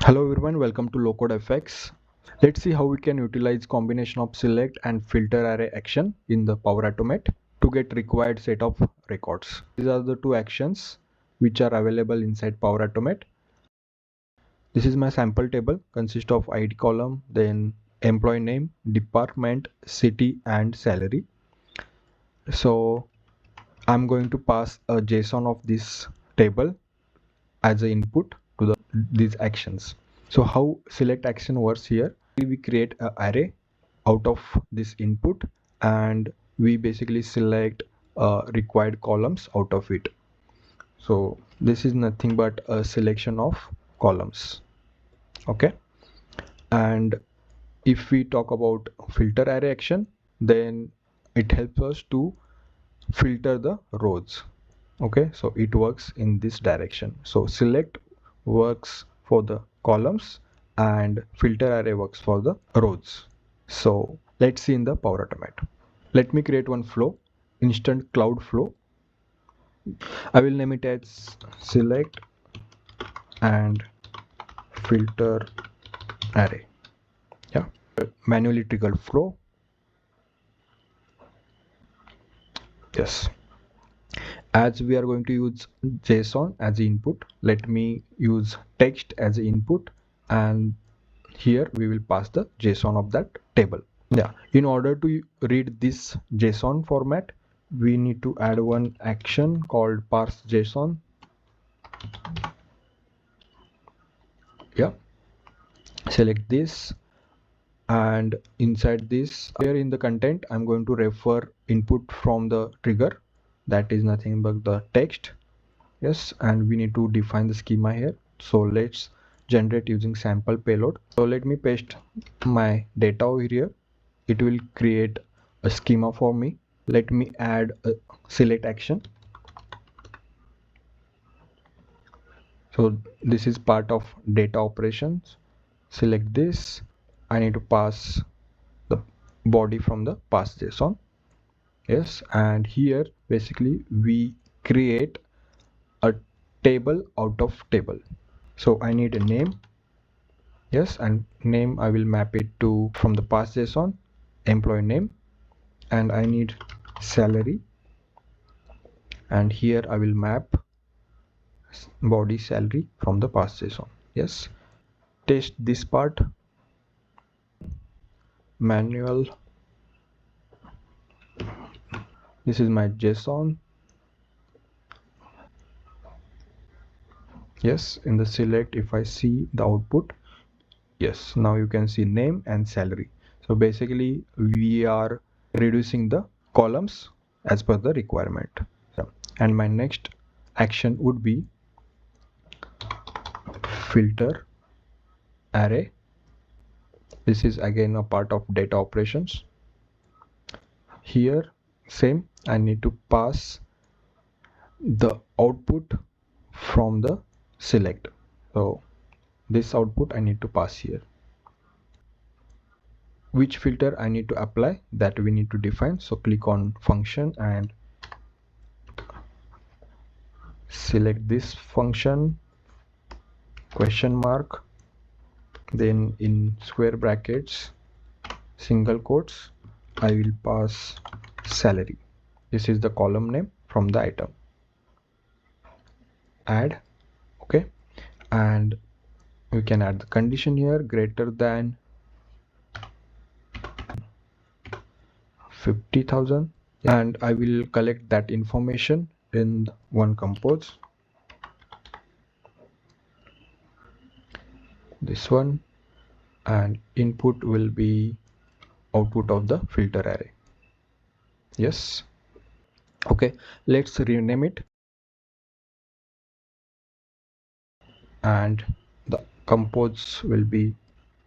Hello everyone, welcome to Low Code FX. Let's see how we can utilize combination of select and filter array action in the Power Automate to get required set of records. These are the two actions which are available inside Power Automate. This is my sample table, consists of ID column, then employee name, department, city and salary. So I'm going to pass a JSON of this table as an input to these actions. So how select action works here, we create an array out of this input and we basically select required columns out of it. So this is nothing but a selection of columns. Okay, and if we talk about filter array action, then it helps us to filter the rows. Okay, so it works in this direction. So select works for the columns and filter array works for the rows. So let's see in the Power Automate. Let me create one flow, instant cloud flow. I will name it as select and filter array. Yeah, manually triggered flow. Yes, as we are going to use JSON as the input, let me use text as the input, and here we will pass the JSON of that table. Yeah, in order to read this JSON format, we need to add one action called parse JSON. Yeah, select this, and inside this, here in the content, I'm going to refer input from the trigger, that is nothing but the text. Yes, and we need to define the schema here. So let's generate using sample payload. So let me paste my data over here. It will create a schema for me. Let me add a select action. So this is part of data operations. Select this. I need to pass the body from the pass JSON. Yes, and here basically we create a table out of table. So I need a name. Yes, and name I will map it to from the pass JSON employee name, and I need salary, and here I will map body salary from the pass JSON. Yes, test this part, manual. This is my JSON. Yes, in the select, if I see the output, yes, now you can see name and salary. So basically we are reducing the columns as per the requirement. And my next action would be filter array. This is again a part of data operations. Here same, I need to pass the output from the select. So this output I need to pass here. Which filter I need to apply, that we need to define. So click on function and select this function, question mark, then in square brackets, single quotes, I will pass salary. This is the column name from the item. Add. Okay, and we can add the condition here, greater than 50,000, and I will collect that information in one compose. This one, and input will be output of the filter array. Yes, okay, let's rename it, and the compose will be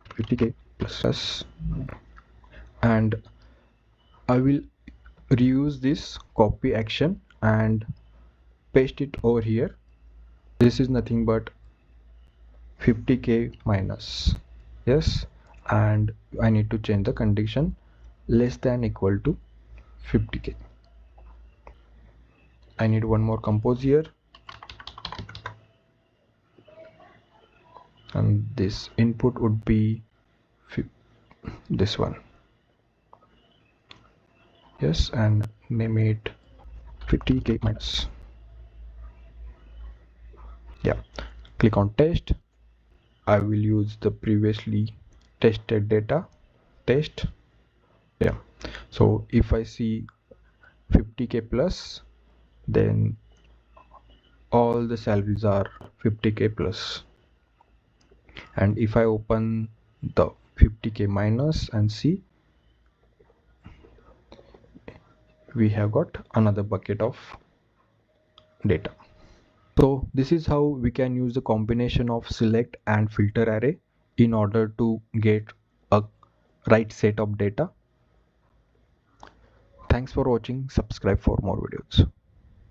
50k plus, and I will reuse this copy action and paste it over here. This is nothing but 50k minus. Yes, and I need to change the condition less than equal to 50k. I need one more compose here, and this input would be this one. Yes, and name it 50k minus. Yeah, click on test. I will use the previously tested data test. Yeah, so if I see 50k plus, then all the salaries are 50k plus, and if I open the 50k minus and see, we have got another bucket of data. So this is how we can use the combination of select and filter array in order to get a right set of data. Thanks for watching. Subscribe for more videos.